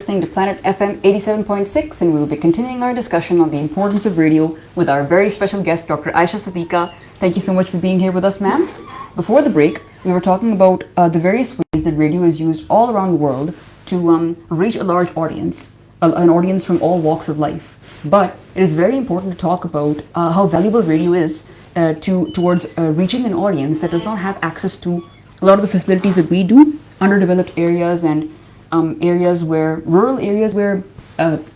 listening to Planet FM 87.6, and we will be continuing our discussion on the importance of radio with our very special guest, Dr. Ayesha Siddiqua. Thank you so much for being here with us, ma'am. Before the break, we were talking about the various ways that radio is used all around the world to reach a large audience, an audience from all walks of life. But it is very important to talk about how valuable radio is towards reaching an audience that does not have access to a lot of the facilities that we do, underdeveloped areas and rural areas where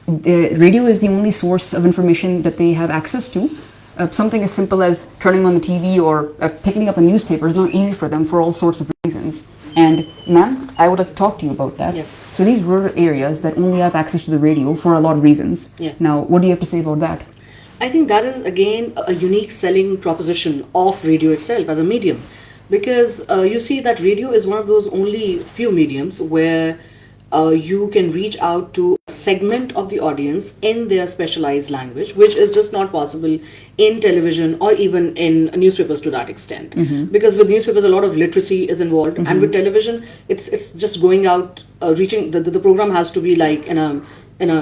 radio is the only source of information that they have access to. Something as simple as turning on the TV or picking up a newspaper is not easy for them for all sorts of reasons. And ma'am, I would like to talk to you about that. Yes. So these rural areas that only have access to the radio for a lot of reasons. Yeah. Now, what do you have to say about that? I think that is again a unique selling proposition of radio itself as a medium, because you see that radio is one of those only few mediums where you can reach out to a segment of the audience in their specialized language, which is just not possible in television or even in newspapers to that extent. Because with newspapers, a lot of literacy is involved, and with television, it's just going out, reaching the program has to be like in a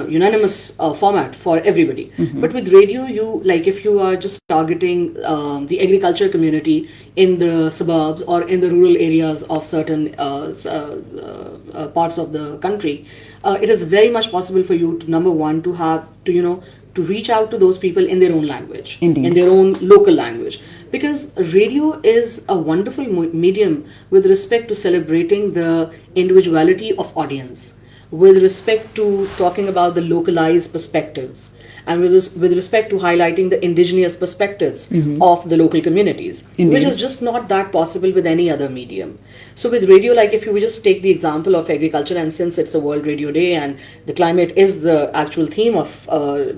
unanimous format for everybody. But with radio, if you are just targeting the agriculture community in the suburbs or in the rural areas of certain parts of the country, it is very much possible for you to, number one, to reach out to those people in their own language. Indeed. In their own local language, because radio is a wonderful medium with respect to celebrating the individuality of audience, with respect to talking about the localized perspectives, and with respect to highlighting the indigenous perspectives of the local communities. Indeed. Which is just not that possible with any other medium. So with radio, like if you just take the example of agriculture, and since it's a World Radio Day and the climate is the actual theme of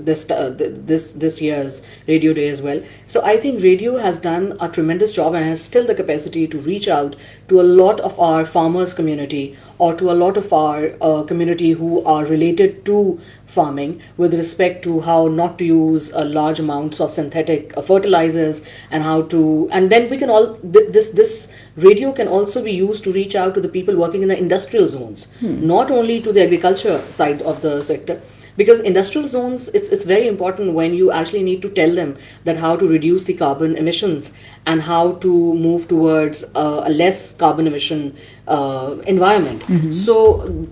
this year's Radio Day as well, so I think radio has done a tremendous job and has still the capacity to reach out to a lot of our farmers community, or to a lot of our community who are related to farming, with respect to how not to use large amounts of synthetic fertilizers, and then we can this radio can also be used to reach out to the people working in the industrial zones, not only to the agriculture side of the sector. Because industrial zones, it's very important when you actually need to tell them that how to reduce the carbon emissions and how to move towards a less carbon emission environment. So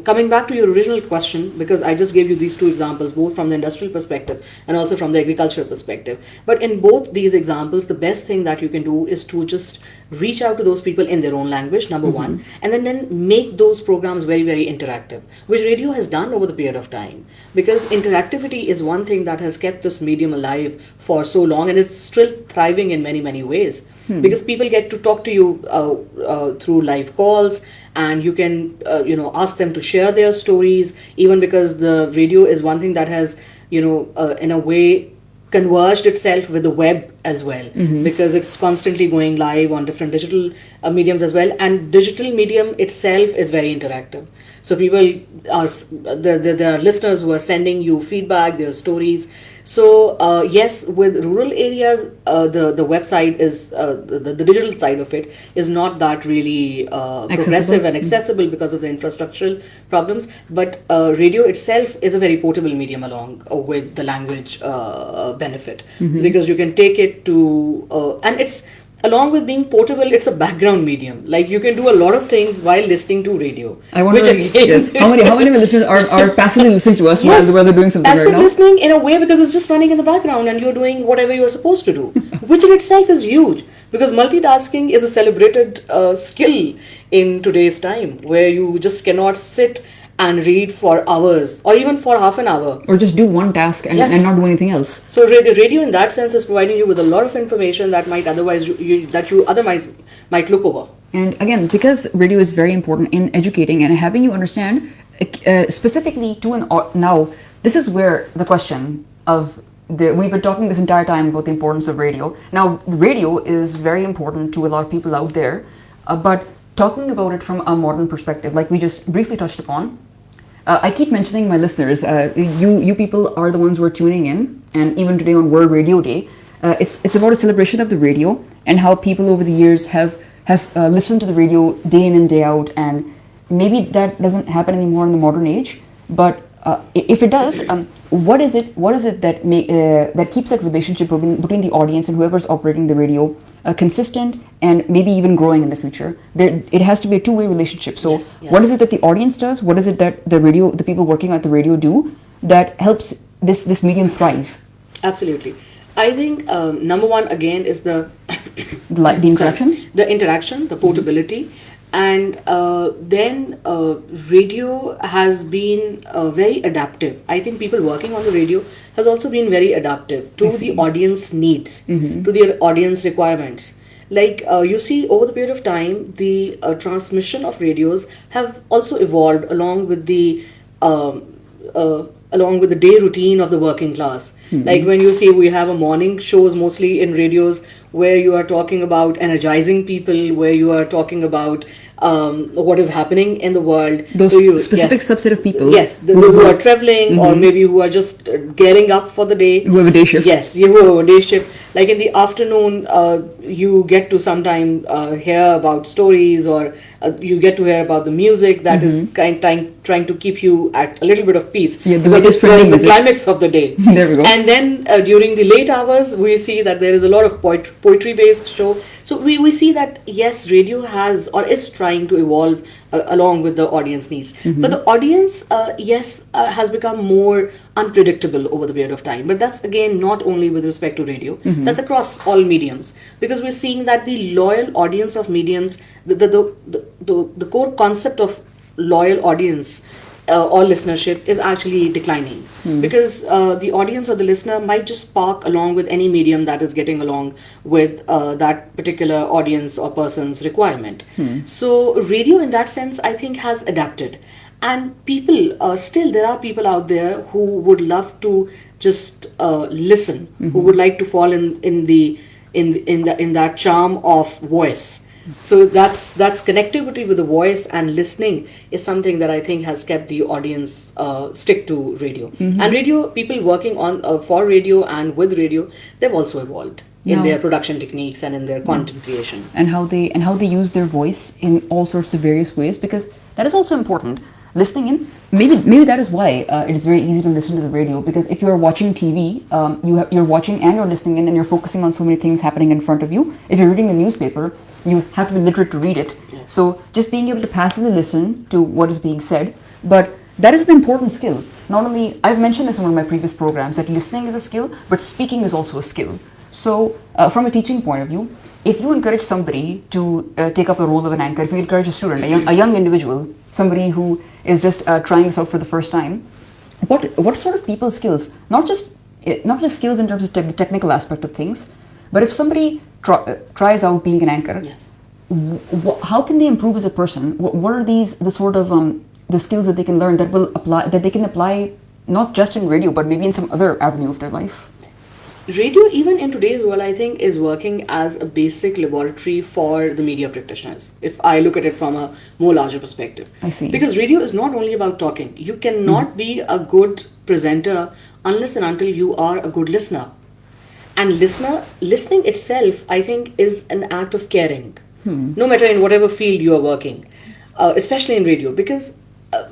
coming back to your original question, because I just gave you these two examples, both from the industrial perspective and also from the agricultural perspective. But in both these examples, the best thing that you can do is to just reach out to those people in their own language, number one, and then make those programs very, very interactive, which radio has done over the period of time. Because interactivity is one thing that has kept this medium alive for so long, and it's still thriving in many, many ways. Because people get to talk to you through live calls, and you can ask them to share their stories, even because the radio is one thing that has in a way converged itself with the web as well, because it's constantly going live on different digital mediums as well, and digital medium itself is very interactive. So people there are listeners who are sending you feedback, their stories. So yes, with rural areas, the website is the digital side of it is not that really progressive and accessible because of the infrastructural problems. But radio itself is a very portable medium along with the language benefit, because you can take it to and it's, along with being portable, it's a background medium. Like you can do a lot of things while listening to radio. I wonder, yes, how many listeners are passively listening to us while they're doing something right now? Passive listening in a way, because it's just running in the background and you're doing whatever you're supposed to do, which in itself is huge. Because multitasking is a celebrated skill in today's time, where you just cannot sit and read for hours or even for half an hour. Or just do one task and not do anything else. So radio in that sense is providing you with a lot of information that might otherwise you otherwise might look over. And again, because radio is very important in educating and having you understand specifically to now, this is where the question of we've been talking this entire time about the importance of radio. Now, radio is very important to a lot of people out there, but talking about it from a modern perspective, like we just briefly touched upon, I keep mentioning my listeners, you people are the ones who are tuning in, and even today on World Radio Day, it's about a celebration of the radio and how people over the years have listened to the radio day in and day out, and maybe that doesn't happen anymore in the modern age, but if it does, what is it that keeps that relationship between the audience and whoever's operating the radio consistent and maybe even growing in the future? It has to be a two-way relationship. So Yes, yes. what is it that the audience does? What is it that the people working at the radio do that helps this medium thrive? Absolutely. I think number one again is the The interaction? sorry, the interaction, the portability, and then radio has been very adaptive. I think people working on the radio has also been very adaptive to the audience needs, to the audience requirements. Like you see, over the period of time, the transmission of radios have also evolved along with the day routine of the working class. Like when you see we have a morning shows mostly in radios where you are talking about energizing people, where you are talking about what is happening in the world. Those specific subset of people. Yes, those who are traveling or maybe who are just gearing up for the day. Who have a day shift. Yes, you have a day shift. Like in the afternoon, you get to sometime hear about stories, or you get to hear about the music that is trying to keep you at a little bit of peace. Yeah, the because latest this was trending the music. climax of the day. There we go. And then during the late hours, we see that there is a lot of poetry-based show. So we see that yes, radio has or is trying to evolve along with the audience needs. But the audience, has become more unpredictable over the period of time. But that's again not only with respect to radio. That's across all mediums, because we're seeing that the loyal audience of mediums, the core concept of loyal audience or listenership is actually declining, because the audience or the listener might just spark along with any medium that is getting along with that particular audience or person's requirement. So radio in that sense, I think, has adapted. And people, still there are people out there who would love to just listen, who would like to fall in that charm of voice. So that's connectivity with the voice, and listening is something that I think has kept the audience stick to radio. And radio, people working on for radio and with radio, they've also evolved in their production techniques and in their content creation. And how they use their voice in all sorts of various ways, because that is also important. Listening in, maybe that is why it is very easy to listen to the radio, because if you're watching TV, you're watching and you're listening in, and you're focusing on so many things happening in front of you. If you're reading the newspaper, you have to be literate to read it. Yes. So just being able to passively listen to what is being said, but that is an important skill. Not only, I've mentioned this in one of my previous programs, that listening is a skill, but speaking is also a skill. So from a teaching point of view, if you encourage somebody to take up the role of an anchor, if you encourage a student, a young individual, somebody who is just trying this out for the first time, what sort of people skills, not just skills in terms of the technical aspect of things, but if somebody tries out being an anchor, Yes. How can they improve as a person? What are the sort of the skills that they can learn that they can apply not just in radio, but maybe in some other avenue of their life? Radio, even in today's world, I think, is working as a basic laboratory for the media practitioners, if I look at it from a more larger perspective. I see. Because radio is not only about talking. You cannot be a good presenter unless and until you are a good listener. And listening itself, I think, is an act of caring, no matter in whatever field you are working, especially in radio, because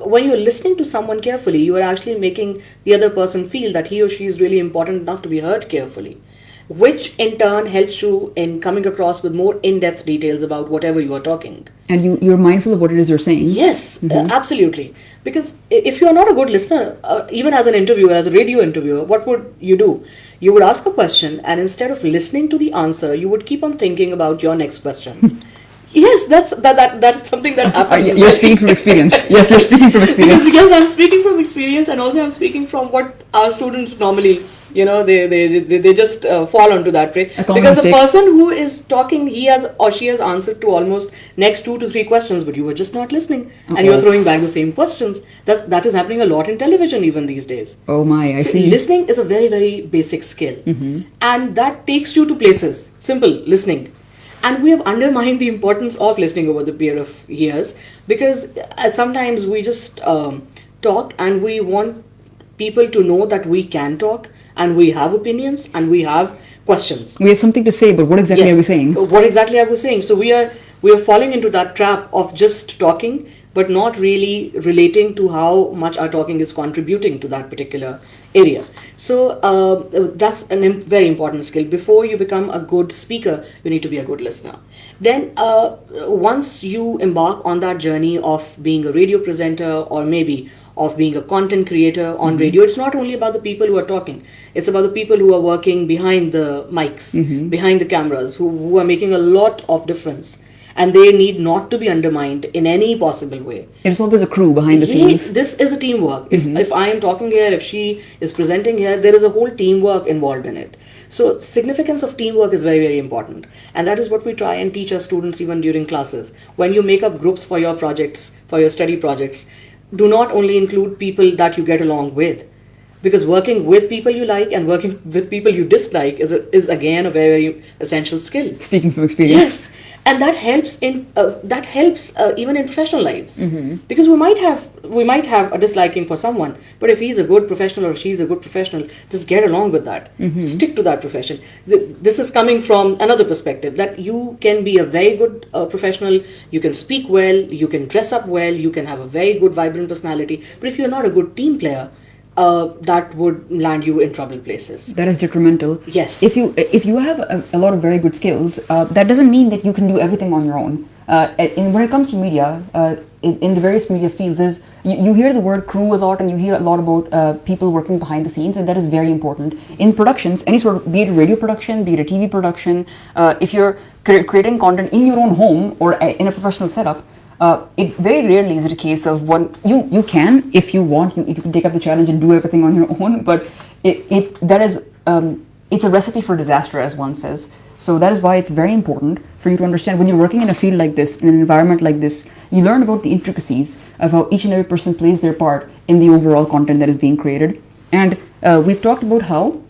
when you're listening to someone carefully, you are actually making the other person feel that he or she is really important enough to be heard carefully, which in turn helps you in coming across with more in-depth details about whatever you are talking. And you're mindful of what it is you're saying. Yes, absolutely. Because if you are not a good listener, even as an interviewer, as a radio interviewer, what would you do? You would ask a question, and instead of listening to the answer, you would keep on thinking about your next questions. Yes, that is something that happens. You're speaking from experience. Yes, you're speaking from experience. Yes, I'm speaking from experience, and also I'm speaking from what our students normally, they just fall onto that prey. Because the person who is talking, he has or she has answered to almost next 2 to 3 questions, but you were just not listening, and you're throwing back the same questions. That is happening a lot in television even these days. Oh my, I see. Listening is a very, very basic skill, and that takes you to places. Simple listening. And we have undermined the importance of listening over the period of years, because sometimes we just talk, and we want people to know that we can talk, and we have opinions, and we have questions. We have something to say, but what exactly are we saying? What exactly are we saying? So we are falling into that trap of just talking but not really relating to how much our talking is contributing to that particular area. So that's a very important skill. Before you become a good speaker, you need to be a good listener. Then once you embark on that journey of being a radio presenter, or maybe of being a content creator on radio, it's not only about the people who are talking, it's about the people who are working behind the mics, behind the cameras, who are making a lot of difference. And they need not to be undermined in any possible way. It's always a crew behind the scenes. This is a teamwork. If I am talking here, if she is presenting here, there is a whole teamwork involved in it. So significance of teamwork is very, very important. And that is what we try and teach our students even during classes. When you make up groups for your projects, for your study projects, do not only include people that you get along with. Because working with people you like and working with people you dislike is again a very, very essential skill. Speaking from experience. Yes. And that helps even in professional lives, because we might have a disliking for someone, but if he's a good professional or she's a good professional, just get along with that, stick to that profession. This is coming from another perspective, that you can be a very good professional, you can speak well, you can dress up well, you can have a very good vibrant personality, but if you're not a good team player, that would land you in trouble places. That is detrimental. Yes. If you have a lot of very good skills, that doesn't mean that you can do everything on your own. When it comes to media, in the various media fields, you hear the word crew a lot, and you hear a lot about people working behind the scenes, and that is very important. In productions, any sort of, be it a radio production, be it a TV production, if you're creating content in your own home or in a professional setup, it very rarely is it a case of one. You can, if you want, you can take up the challenge and do everything on your own. But it's a recipe for disaster, as one says. So that is why it's very important for you to understand, when you're working in a field like this, in an environment like this, you learn about the intricacies of how each and every person plays their part in the overall content that is being created. And we've talked about how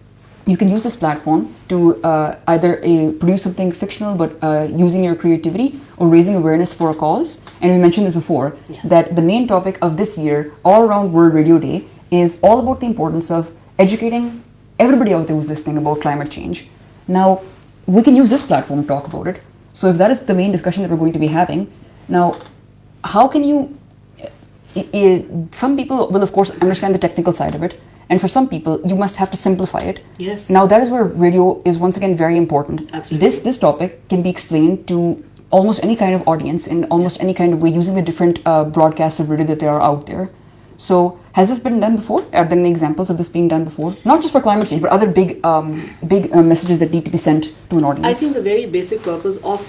you can use this platform to either produce something fictional, but using your creativity, or raising awareness for a cause. And we mentioned this before, that the main topic of this year, all around World Radio Day, is all about the importance of educating everybody out there who's listening about climate change. Now, we can use this platform to talk about it. So if that is the main discussion that we're going to be having, now, how can you, some people will of course understand the technical side of it, and for some people, you must have to simplify it. Yes. Now, that is where radio is once again very important. Absolutely. This topic can be explained to almost any kind of audience in almost any kind of way, using the different broadcasts of radio that there are out there. So, has this been done before? Are there any examples of this being done before? Not just for climate change, but other big messages that need to be sent to an audience. I think the very basic purpose of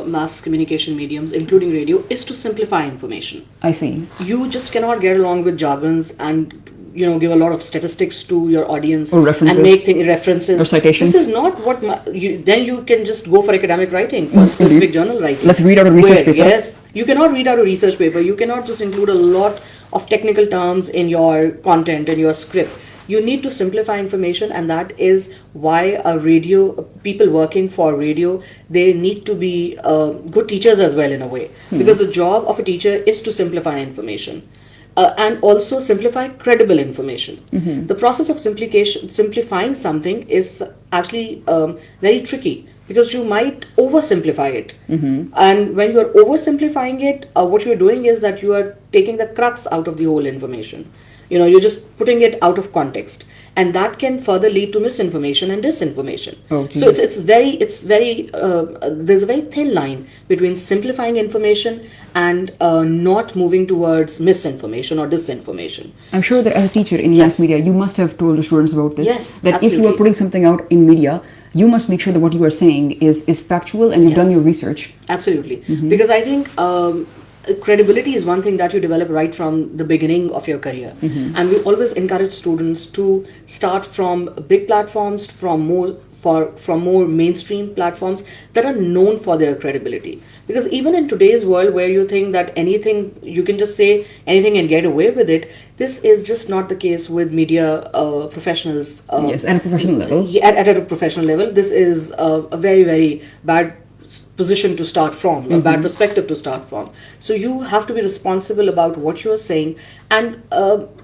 mass communication mediums, including radio, is to simplify information. I see. You just cannot get along with jargons and give a lot of statistics to your audience, or references, and make references or citations. This is not what then you can just go for academic writing, for specific journal writing. Let's read out a research paper. Yes, you cannot read out a research paper. You cannot just include a lot of technical terms in your content and your script. You need to simplify information, and that is why people working for radio, they need to be good teachers as well in a way, because the job of a teacher is to simplify information. And also simplify credible information. The process of simplifying something is actually very tricky, because you might oversimplify it. And when you are oversimplifying it, what you are doing is that you are taking the crux out of the whole information. You're just putting it out of context, and that can further lead to misinformation and disinformation. So it's very there's a very thin line between simplifying information and not moving towards misinformation or disinformation. I'm sure that as a teacher in mass media, you must have told the students about this. Yes, that absolutely. If you are putting something out in media, you must make sure that what you are saying is factual, and you've done your research. Absolutely. Because I think credibility is one thing that you develop right from the beginning of your career. And we always encourage students to start from big platforms, from more mainstream platforms that are known for their credibility. Because even in today's world, where you think that anything, you can just say anything and get away with it, this is just not the case with media professionals. Yes, at a professional level. At a professional level, this is a very, very bad position to start from, a bad perspective to start from. So you have to be responsible about what you are saying, and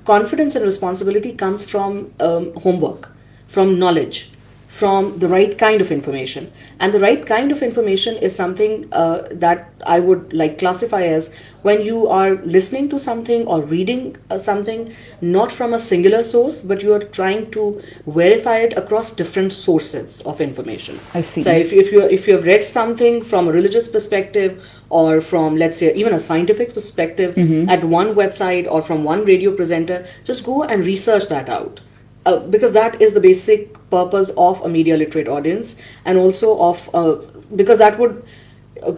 confidence and responsibility comes from homework, from knowledge, from the right kind of information. And the right kind of information is something that I would like classify as when you are listening to something or reading something not from a singular source, but you are trying to verify it across different sources of information. I see. So if you have read something from a religious perspective, or from, let's say, even a scientific perspective at one website or from one radio presenter, just go and research that out. Because that is the basic purpose of a media literate audience, and also of because that would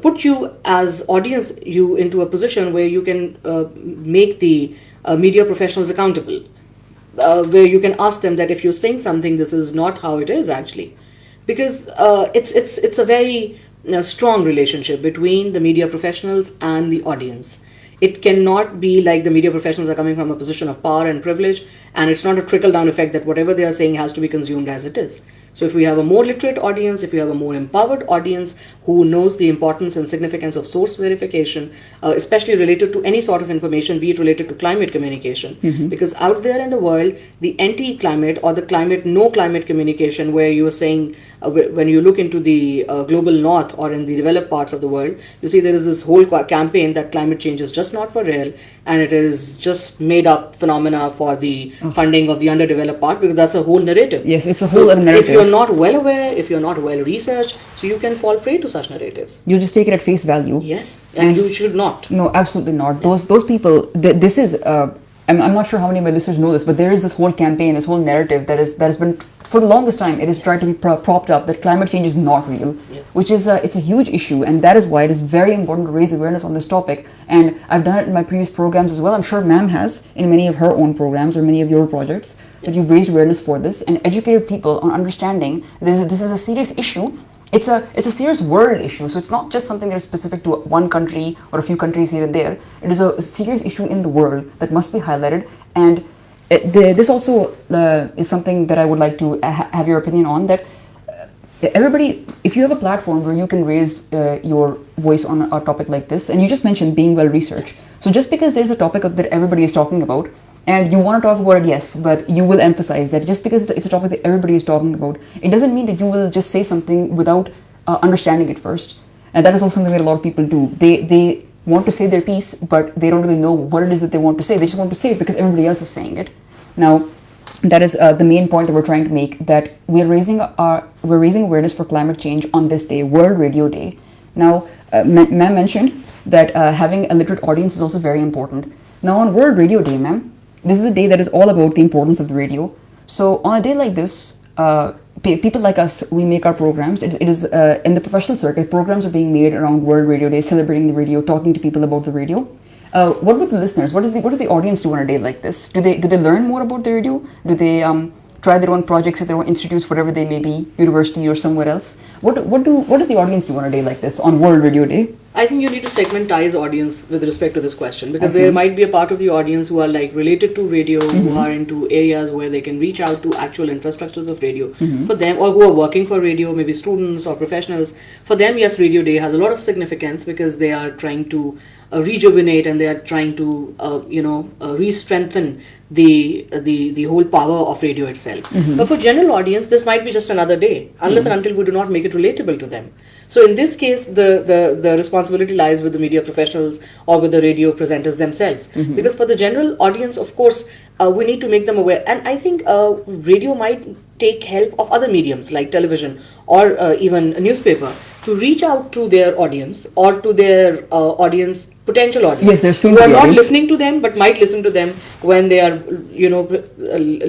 put you as audience you into a position where you can make the media professionals accountable, where you can ask them that if you're saying something, this is not how it is actually, because it's a very strong relationship between the media professionals and the audience. It cannot be like the media professionals are coming from a position of power and privilege, and it's not a trickle-down effect that whatever they are saying has to be consumed as it is. So if we have a more literate audience, if we have a more empowered audience who knows the importance and significance of source verification, especially related to any sort of information, be it related to climate communication, because out there in the world, the anti-climate or the no climate communication, where you are saying, when you look into the global north or in the developed parts of the world, you see there is this whole campaign that climate change is just not for real, and it is just made up phenomena for the funding of the underdeveloped part, because that's a whole narrative. Yes, it's a whole other narrative. If you're not well aware, if you're not well researched, so you can fall prey to such narratives. You just take it at face value. Yes, and you should not. No, absolutely not. Those people. This is. I'm not sure how many of my listeners know this, but there is this whole campaign, this whole narrative that has been for the longest time. It is tried to be propped up that climate change is not real, which is it's a huge issue, and that is why it is very important to raise awareness on this topic. And I've done it in my previous programs as well. I'm sure Ma'am has in many of her own programs or many of your projects that you've raised awareness for this and educated people on understanding this is a serious issue. It's a serious world issue, so it's not just something that is specific to one country or a few countries here and there. It is a serious issue in the world that must be highlighted, and this also is something that I would like to have your opinion on, that everybody, if you have a platform where you can raise your voice on a topic like this, and you just mentioned being well researched, so just because there's a topic that everybody is talking about, and you want to talk about it, yes, but you will emphasize that just because it's a topic that everybody is talking about, it doesn't mean that you will just say something without understanding it first. And that is also something that a lot of people do. They want to say their piece, but they don't really know what it is that they want to say. They just want to say it because everybody else is saying it. Now, that is the main point that we're trying to make, that we're raising awareness for climate change on this day, World Radio Day. Now, ma'am mentioned that having a literate audience is also very important. Now, on World Radio Day, ma'am, this is a day that is all about the importance of the radio. So on a day like this, people like us, we make our programs. It is in the professional circuit, programs are being made around World Radio Day, celebrating the radio, talking to people about the radio. What would the listeners, what does the audience do on a day like this? Do they learn more about the radio? Do they try their own projects at their own institutes, whatever they may be, university or somewhere else? What does the audience do on a day like this, on World Radio Day? I think you need to segmentize audience with respect to this question, because there might be a part of the audience who are like related to radio, who are into areas where they can reach out to actual infrastructures of radio for them, or who are working for radio, maybe students or professionals. For them, yes, Radio Day has a lot of significance because they are trying to rejuvenate, and they are trying to re-strengthen the whole power of radio itself. But for general audience, this might be just another day, unless and until we do not make it relatable to them. So in this case, the responsibility lies with the media professionals or with the radio presenters themselves. Because for the general audience, of course, we need to make them aware. And I think radio might take help of other mediums like television or even a newspaper to reach out to their audience or to their potential audience. Yes, there's who are not listening to them, but might listen to them when they are,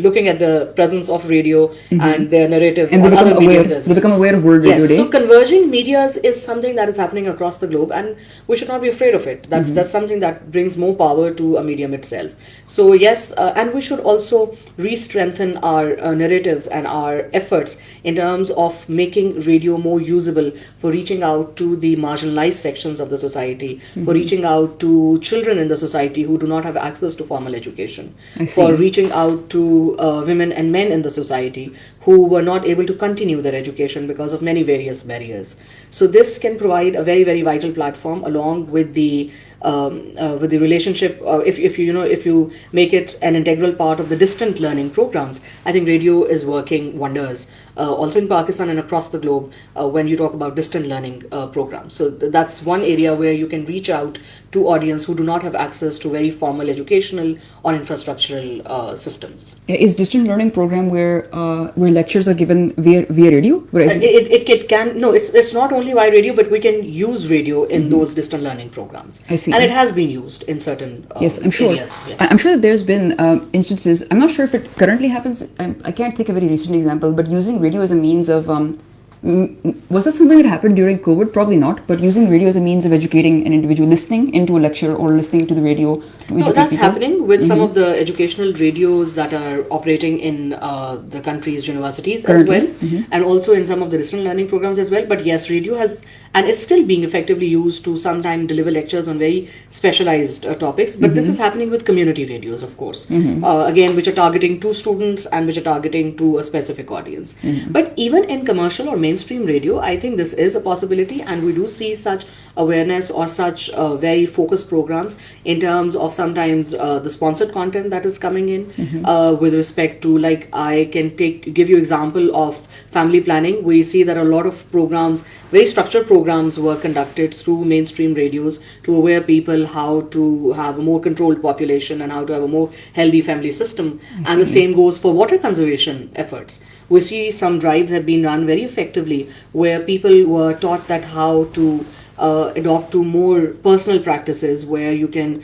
looking at the presence of radio and their narratives and on other mediums as well. They become aware of World Radio Day. So converging medias is something that is happening across the globe, and we should not be afraid of it. That's something that brings more power to a medium itself. So yes, and we should also re-strengthen our narratives and our efforts in terms of making radio more usable for reaching out to the marginalized sections of the society, for reaching out to children in the society who do not have access to formal education, for reaching out to women and men in the society who were not able to continue their education because of many various barriers. So this can provide a very, very vital platform along with the with the relationship. If you make it an integral part of the distant learning programs, I think radio is working wonders. Also in Pakistan and across the globe, when you talk about distant learning programs. So that's one area where you can reach out to audience who do not have access to very formal educational or infrastructural systems. Is distant learning program where lectures are given via radio? It can, no, it's not only via radio, but we can use radio in those distant learning programs. I see. And it has been used in certain yes, I'm sure. areas. Yes. I'm sure that there's been instances. I'm not sure if it currently happens. I can't take a very recent example, but using radio as a means of was that something that happened during COVID? Probably not, but using radio as a means of educating an individual, listening into a lecture or listening to the radio. No, that's happening with some of the educational radios that are operating in the country's universities currently, as well, and also in some of the distant learning programs as well. But yes, radio has and is still being effectively used to sometimes deliver lectures on very specialized topics. But this is happening with community radios, of course, again, which are targeting to students and which are targeting to a specific audience. But even in commercial or mainstream radio, I think this is a possibility, and we do see such awareness or such very focused programs in terms of sometimes the sponsored content that is coming in with respect to, like, I can give you example of family planning. We see that a lot of programs, very structured programs, were conducted through mainstream radios to aware people how to have a more controlled population and how to have a more healthy family system. And the same goes for water conservation efforts. We see some drives have been run very effectively where people were taught that how to adopt to more personal practices where you can,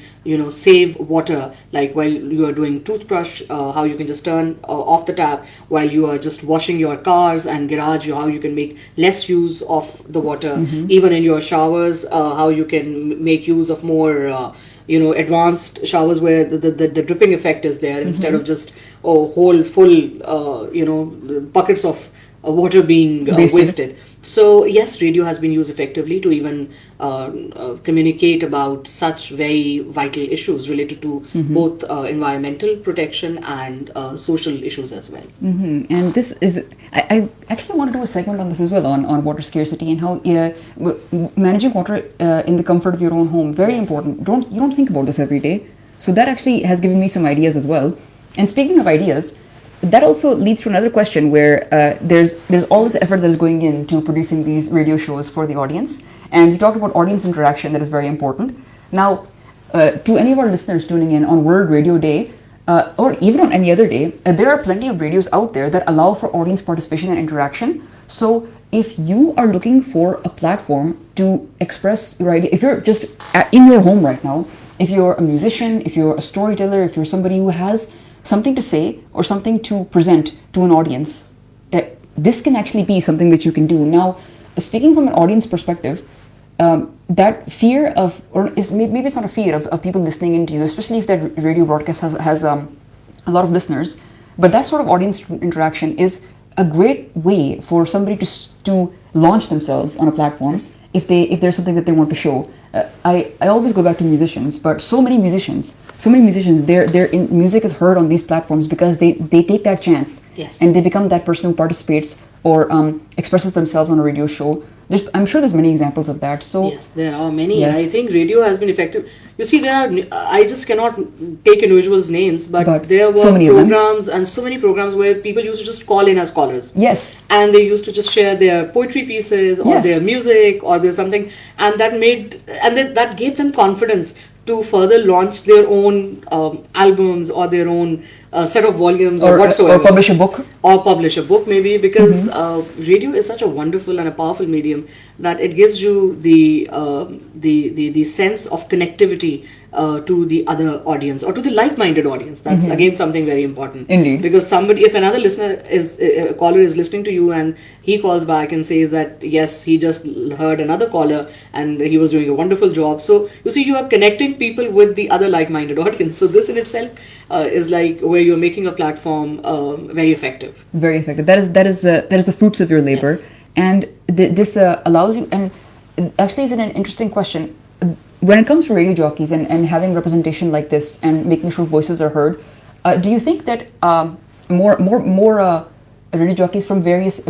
save water, like while you are doing toothbrush, how you can just turn off the tap while you are just washing your cars and garage, how you can make less use of the water, even in your showers, how you can make use of more advanced showers where the dripping effect is there instead of just whole full buckets of water being wasted. So yes, radio has been used effectively to even communicate about such very vital issues related to both environmental protection and social issues as well. And this is, I actually want to do a segment on this as well, on water scarcity and how managing water in the comfort of your own home, very important. You don't think about this every day. So that actually has given me some ideas as well. And speaking of ideas, that also leads to another question where there's all this effort that is going into producing these radio shows for the audience. And you talked about audience interaction, that is very important. Now, to any of our listeners tuning in on World Radio Day, or even on any other day, there are plenty of radios out there that allow for audience participation and interaction. So if you are looking for a platform to express your idea, if you're just in your home right now, if you're a musician, if you're a storyteller, if you're somebody who has something to say or something to present to an audience, this can actually be something that you can do. Now, speaking from an audience perspective, that fear of, or maybe it's not a fear of people listening into you, especially if that radio broadcast has a lot of listeners, but that sort of audience interaction is a great way for somebody to launch themselves on a platform if there's something that they want to show. I always go back to musicians, but so many musicians, music is heard on these platforms because they take that chance, and they become that person who participates or expresses themselves on a radio show. I'm sure there's many examples of that. So yes, there are many. Yes. I think radio has been effective. You see, I just cannot take individuals' names, but there were so programs and so many programs where people used to just call in as callers. Yes. And they used to just share their poetry pieces or their music or their something, and that gave them confidence to further launch their own albums or their own set of volumes or whatsoever. Or publish a book. Or publish a book maybe, because radio is such a wonderful and a powerful medium that it gives you the sense of connectivity to the other audience or to the like-minded audience. That's again something very important. Indeed. Because if another caller is listening to you and he calls back and says that yes, he just heard another caller and he was doing a wonderful job. So you see, you are connecting people with the other like-minded audience. So this in itself is like where you're making a platform very effective. Very effective. That is the fruits of your labor. Yes. And this allows you, and actually is an interesting question. When it comes to radio jockeys and having representation like this and making sure voices are heard, do you think that more radio jockeys from various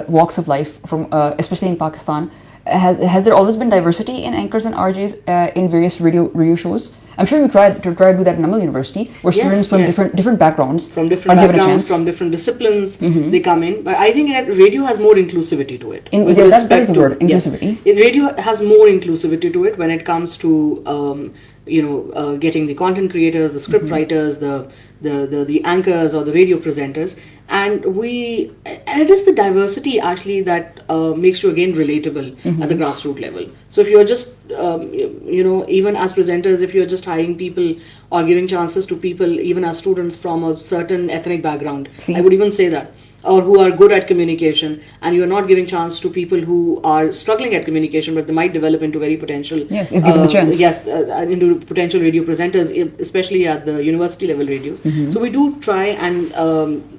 walks of life, from especially in Pakistan, has there always been diversity in anchors and RJs in various radio shows? I'm sure you tried to do that in NUML University, where students from different backgrounds from different disciplines they come in. But I think that radio has more inclusivity to it. That is the word, inclusivity. Yes. Radio has more inclusivity to it when it comes to getting the content creators, the script writers, the anchors or the radio presenters, and it is the diversity actually that makes you again relatable at the grassroots level. So if you're just even as presenters, if you're just hiring people or giving chances to people even as students from a certain ethnic background, I would even say that, or who are good at communication, and you're not giving chance to people who are struggling at communication, but they might develop into very potential if given the chance. Into potential radio presenters, especially at the university level radios. So we do try and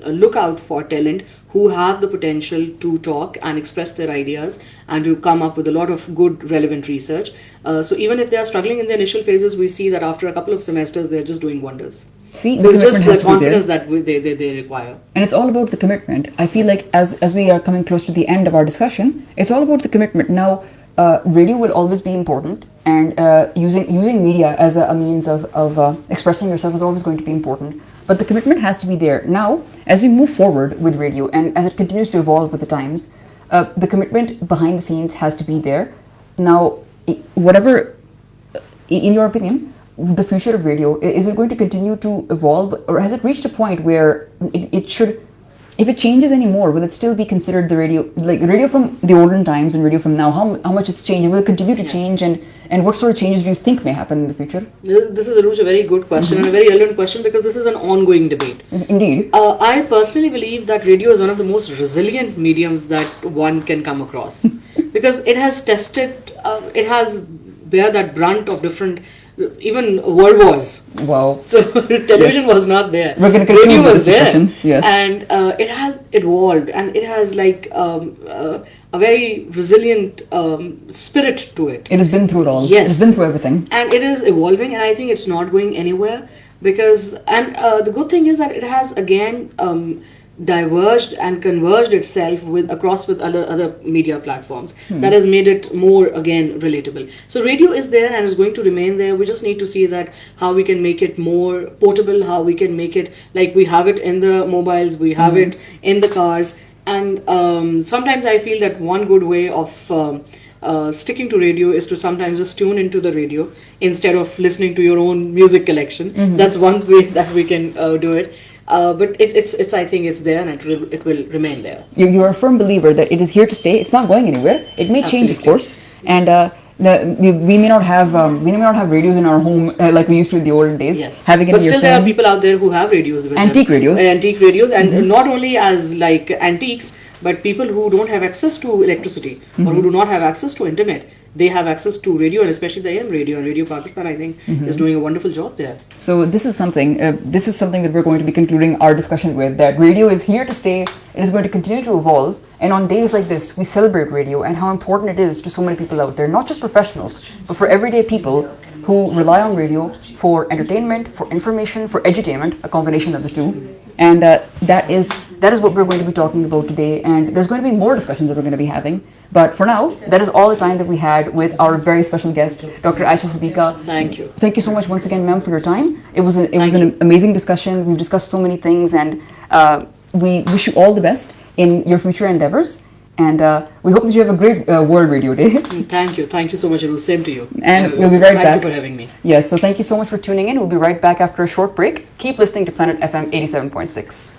look out for talent who have the potential to talk and express their ideas and to come up with a lot of good relevant research. So even if they are struggling in the initial phases, we see that after a couple of semesters they're just doing wonders. So it's just the confidence that they require. And it's all about the commitment. I feel like as we are coming close to the end of our discussion, it's all about the commitment. Now, radio will always be important, and using media as a means of expressing yourself is always going to be important. But the commitment has to be there. Now, as we move forward with radio and as it continues to evolve with the times, the commitment behind the scenes has to be there. Now, whatever, in your opinion, the future of radio, is it going to continue to evolve, or has it reached a point where it should, if it changes anymore, will it still be considered the radio, like radio from the olden times and radio from now? How much it's changed? Will it continue to change, and what sort of changes do you think may happen in the future? This is, Urooj, a very good question and a very relevant question, because this is an ongoing debate. Indeed. I personally believe that radio is one of the most resilient mediums that one can come across because it has tested, it has bear that brunt of different, even world wars. Wow. So television was not there. We're going to continue radio was this discussion. there. Yes. And it has evolved, and it has like a very resilient spirit to it. It has been through it all. Yes. It's been through everything. And it is evolving, and I think it's not going anywhere, because, and the good thing is that it has again diverged and converged itself across with other media platforms. That has made it more again relatable. So radio is there and is going to remain there. We just need to see that how we can make it more portable, how we can make it like we have it in the mobiles, we have it in the cars. And sometimes I feel that one good way of sticking to radio is to sometimes just tune into the radio instead of listening to your own music collection. That's one way that we can do it. But it's I think it's there, and it will remain there. You are a firm believer that it is here to stay. It's not going anywhere. It may change, of course, and we may not have radios in our home like we used to in the olden days. Yes, having it but in your still there are people out there who have radios with antique radios, and not only as like antiques, but people who don't have access to electricity or who do not have access to internet. They have access to radio, and especially the AM radio, and Radio Pakistan, I think, is doing a wonderful job there. So this is something that we're going to be concluding our discussion with, that radio is here to stay. It is going to continue to evolve, and on days like this, we celebrate radio and how important it is to so many people out there, not just professionals, but for everyday people who rely on radio for entertainment, for information, for edutainment, a combination of the two. And that is what we're going to be talking about today, and there's going to be more discussions that we're going to be having. But for now, that is all the time that we had with our very special guest, Dr. Ayesha Siddiqua. Thank you. Thank you so much once again, ma'am, for your time. It was an amazing discussion. We've discussed so many things, and we wish you all the best in your future endeavors. And we hope that you have a great World Radio Day. Thank you. Thank you so much. It was same to you. And we'll be right back. Thank you for having me. Yes, so thank you so much for tuning in. We'll be right back after a short break. Keep listening to Planet FM 87.6.